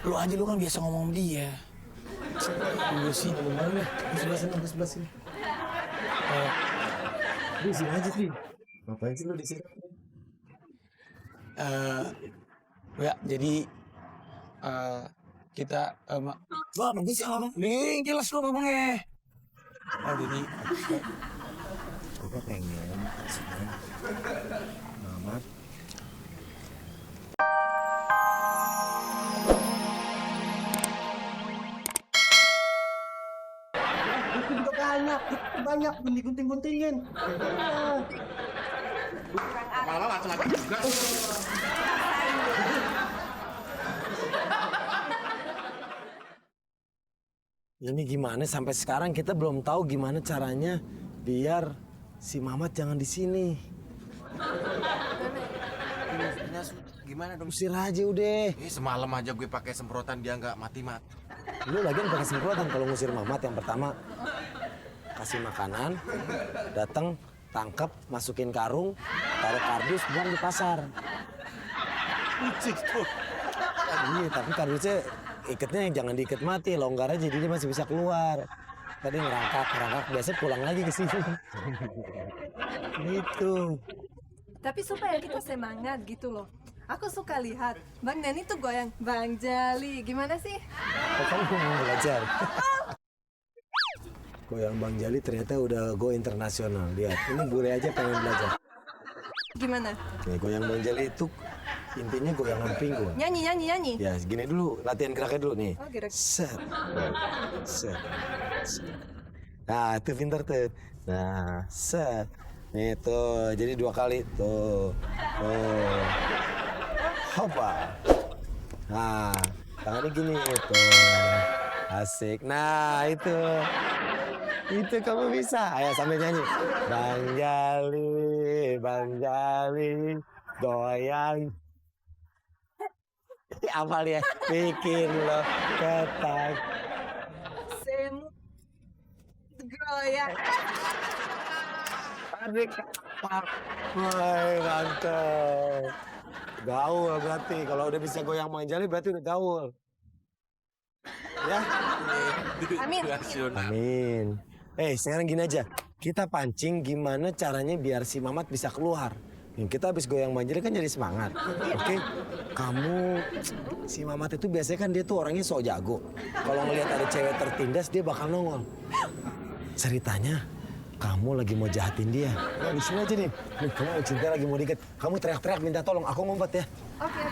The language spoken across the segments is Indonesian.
Lu aja lu kan biasa ngomong sama dia. Iya sih, ngomong deh. Sebelah sini. Di sini aja, Pi. Ngapain sih lu di sini? Ya, jadi kita Wah, bagus ya ngomong. Nih, jelas lu ngomongnya. Jadi Gue pengen kasihnya Mamat. Itu juga banyak digunting-guntingin. Malah laki-laki juga. Ini gimana sampai sekarang kita belum tahu gimana caranya biar si Mamat jangan di sini. Gimana dong? Usir aja udah. Semalam aja gue pakai semprotan dia nggak mati-mati. Lu lagian pakai semprotan kalau ngusir Mamat yang pertama kasih makanan, datang, tangkap, masukin karung, taruh kardus, buang di pasar. Kucing tuh. Iya, tapi kardusnya ikatnya jangan diikat mati, longgar aja jadi dia masih bisa keluar. Tadi ngerangkak, biasa pulang lagi ke sini. Gitu. Tapi supaya kita semangat gitu loh. Aku suka lihat Bang Neni tuh goyang Bang Jali. Gimana sih? Kamu mau belajar? Goyang Bang Jali ternyata udah go internasional. Lihat, ini bule aja pengen belajar. Gimana? Nih, goyang Bang Jali itu intinya goyangan pinggul. Nyanyi. Ya, gini dulu, latihan geraknya dulu nih. Oh, gerak. Set. Nah, itu pintar tuh. Nah, set. Nih tuh, jadi 2 kali tuh. Tuh. Hopa. Nah, tangannya gini tuh. Asik. Nah, itu. Itu kamu bisa. Ayo sambil nyanyi. Bang Jali, goyang. Apa ya? Bikin lo ketak. Semut goyang. Adik. Woi, mantap. Gaul berarti. Kalau udah bisa goyang Bang Jali berarti udah gaul. Ya. Amin. Sekarang gini aja. Kita pancing gimana caranya biar si Mamat bisa keluar. Kita habis goyang Bang Jali kan jadi semangat. Oke? Kamu, si Mamat itu biasanya kan dia tuh orangnya sok jago. Kalau ngelihat ada cewek tertindas dia bakal nongol. Ceritanya, kamu lagi mau jahatin dia. Nah, di sini aja nih. Nih, kamu cinta lagi mau diikat. Kamu teriak-teriak minta tolong. Aku ngumpet ya. Oke.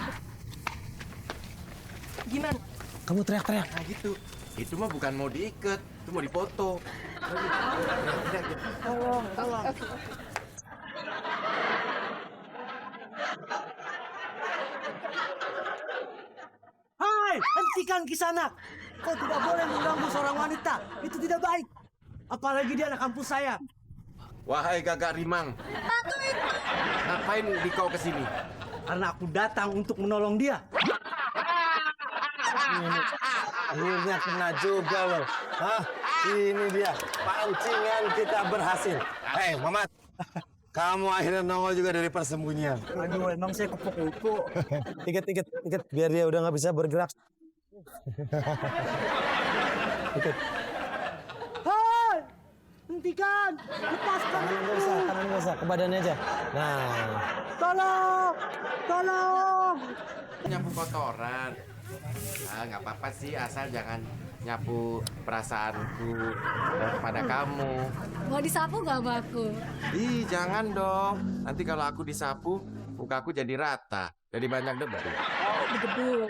Gimana? Kamu teriak-teriak. Nah gitu. Itu mah bukan mau diikat, itu mau dipoto. Tolong. Oke. Hai, hentikan Kisanak. Kau tidak boleh mengganggu seorang wanita. Itu tidak baik. Apalagi dia anak kampus saya. Wahai Gagak Rimang. Ngapain di kau kesini? Karena aku datang untuk menolong dia. Akhirnya kena juga loh. Hah? Ini dia. Pancingan kita berhasil. Hei, Mamat. Kamu akhirnya nongol juga dari persembunyian. Aduh, emang saya kupu-kupu. Ikat. Biar dia udah nggak bisa bergerak. Ikat. Hai, hentikan. Lepaskan Tangan aku. nggak usah. Ke badannya aja. Nah. Tolong. Nyapu kotoran. Nggak apa-apa sih, asal jangan nyapu perasaanku kepada kamu. Mau disapu nggak sama aku? Ih, jangan dong. Nanti kalau aku disapu, mukaku jadi rata. Jadi banyak debu. Oh, berdebu.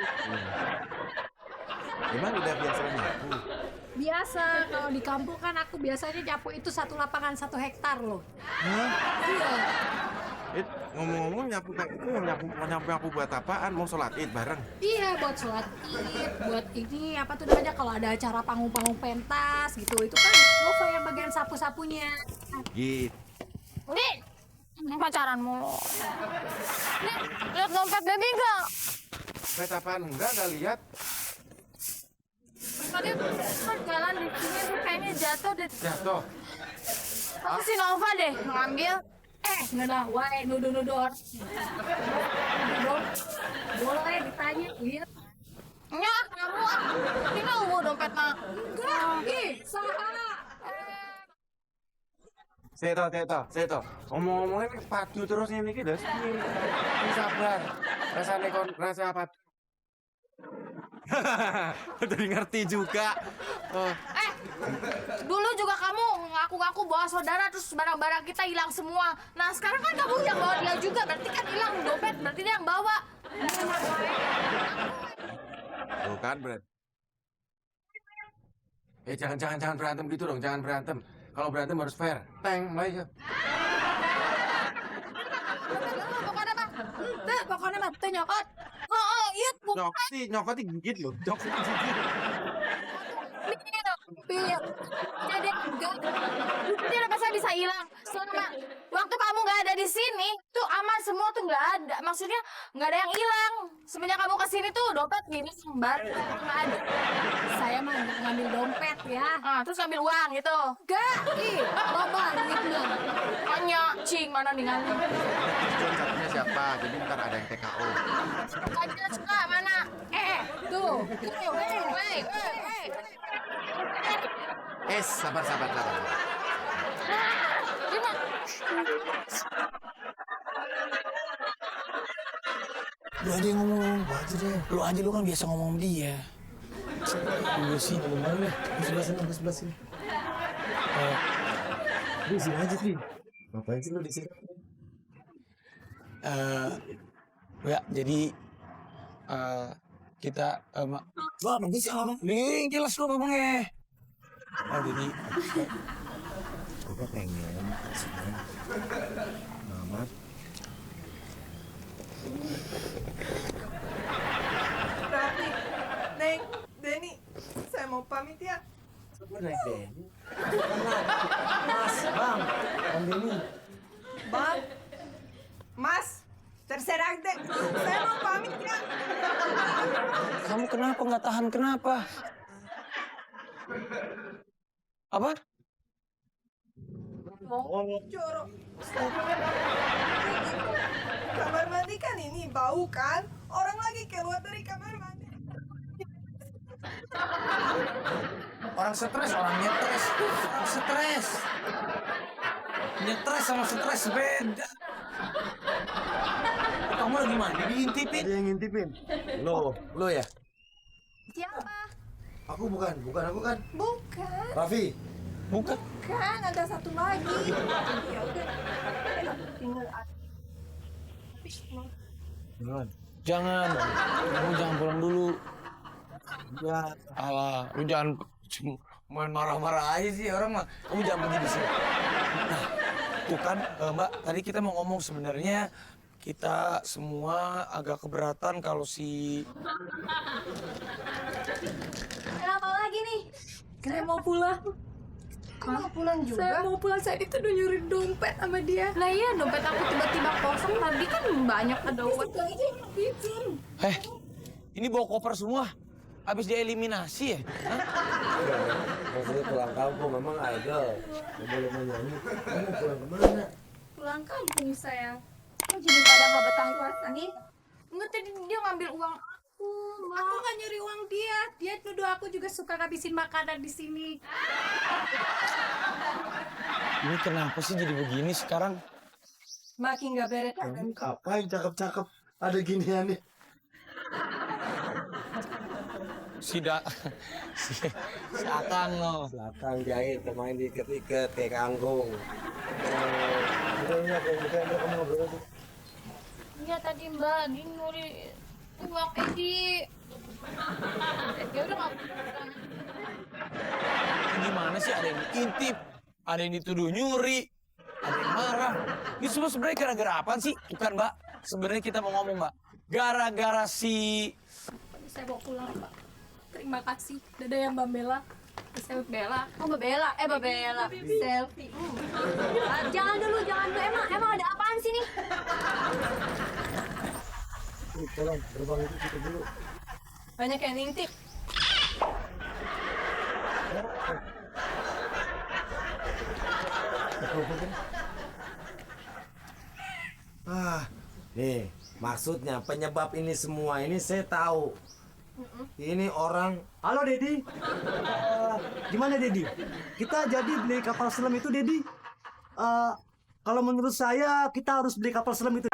Emang udah biasa nyapu? Biasa, kalau di kampung kan aku biasanya nyapu itu 1 lapangan 1 hektar loh. Iya. Ngomong-ngomong nyapu kayak itu nyapu buat apaan? Mau sholat id bareng? Iya, buat sholat id, buat ini apa tuh namanya kalau ada acara panggung-panggung pentas gitu. Itu kan Nova yang bagian sapu-sapunya. Gitu. Nih, pacaran mulu. Nih, lihat dompet baby nggak? Dompet apaan? Enggak lihat. Tadi kan jalan di sini tuh kayaknya jatuh deh. Jatuh. Aku si Nova deh ngambil. Nggak dah, wae nuduh-nuduh orang. Boleh ditanya, iya. Nya, kamu tinggal mau dompet mah. Enggak, ih, salah. Seto. Ngomong-ngomongnya padu terus ini kita. Ini sabar. Rasanya kon rasa apa? Udah ngerti juga. Oh. Dulu juga kamu ngaku-ngaku bawa saudara terus barang-barang kita hilang semua. Nah sekarang kan kamu yang bawa dia juga, berarti kan hilang dompet, berarti dia yang bawa. Tuh kan, Bret. Jangan berantem gitu dong, jangan berantem. Kalau berantem harus fair. Teng, mulai aja. Pokoknya mah, pokoknya mah, tuh nyokot. Oh, iya, Nyokot gigit loh. Nyokot gigit. Pilih. Jadi enggak. Dia udah pasti bisa hilang. Selama waktu kamu nggak ada di sini, tuh aman semua tuh nggak ada. Maksudnya nggak ada yang hilang. Semenjak kamu kesini tuh dompet gini sembar nggak ada. Saya mah nggak ngambil dompet ya. Terus ambil uang gitu. Enggak, ih, bapak gitu. Hanya cing mana nih ngambil. Satunya siapa? Jadi ntar ada yang TKO. Aja suka mana? Tuh. Weh. Sabar. Gimana? Lu aja yang ngomong, gua aja deh. Lu kan biasa ngomong sama dia. Lu sih, mana? Sebelah sini. Di sini aja, Tri. Ngapain sih lu di sini? Ya, jadi kita wah, nunggu sih abang. Nih, jelas lu ngomongnya. Jadi Gue pengen kasihnya Mamat. Berarti, Neng, Denny, saya mau pamit ya. Gue naik Denny. Mas, Bang, Om Denny. Bang, Mas, terserah deh. Saya mau pamit ya. kamu kenapa nggak tahan kenapa? Apa? Jorok. Kamar mandi kan ini bau kan? Orang lagi keluar dari kamar mandi. Orang stres, orang nyetres. Orang stres. Nyetres sama stres beda. Kamu lagi mandi diintipin. Ada yang ngintipin? Lo ya? Siapa? Aku bukan aku kan. Bukan. Raffi. Bukan. Kan ada satu lagi. Ya udah. Tinggal Jangan. Kamu jangan pulang dulu. Ya, alah, lu jangan main marah-marah aja sih orang mah. Kamu jangan begini sih. Nah, tuh kan Mbak, tadi kita mau ngomong sebenarnya kita semua agak keberatan kalau si Kenapa lagi nih? Saya mau pulang. Kamu mau pulang juga? Saya mau pulang, saya dituduh nyuri dompet sama dia. Nah iya, dompet aku tiba-tiba kosong. Tadi kan banyak ada uang. ini bawa koper semua. Habis dieliminasi ya? Hah? Maksudnya pulang kampung, memang idol. Gak boleh nyanyi. Kamu pulang kemana? Pulang kampung saya. Kok jadi pada nggak betah ini? Enggak, tadi dia ngambil uang aku, Mbak. Aku nggak nyuri uang dia. Dia nuduh aku juga suka ngabisin makanan di sini. Ini kenapa sih jadi begini sekarang? Makin nggak beres. Ngapain cakep-cakep? Ada giniannya. Si Akang loh. Belakang jahit, pemain diikat-ikat kayak kangkung. Udah, kamu ngobrol aja. Iya tadi Mbak, dia nyuri uang Edi. Ya udah nggak apa-apa. Gimana sih, ada yang diintip, ada yang dituduh nyuri, ada yang marah. Ini semua sebenarnya gara-gara apa sih? Bukan Mbak, sebenarnya kita mau ngomong Mbak. Gara-gara si... Saya mau pulang, Pak. Terima kasih. Dadah ya Mbak Bella. Saya Bella. Oh Mbak Bella, Mbak Bella. Selfie. Jangan dulu. Emang ada apaan sih nih? Tolong, gerbang itu tutup dulu. Banyak yang ngintip. Nih, maksudnya penyebab ini semua ini saya tahu. Ini orang Halo Dedi. Gimana Dedi? Kita jadi beli kapal selam itu Dedi? Kalau menurut saya kita harus beli kapal selam itu.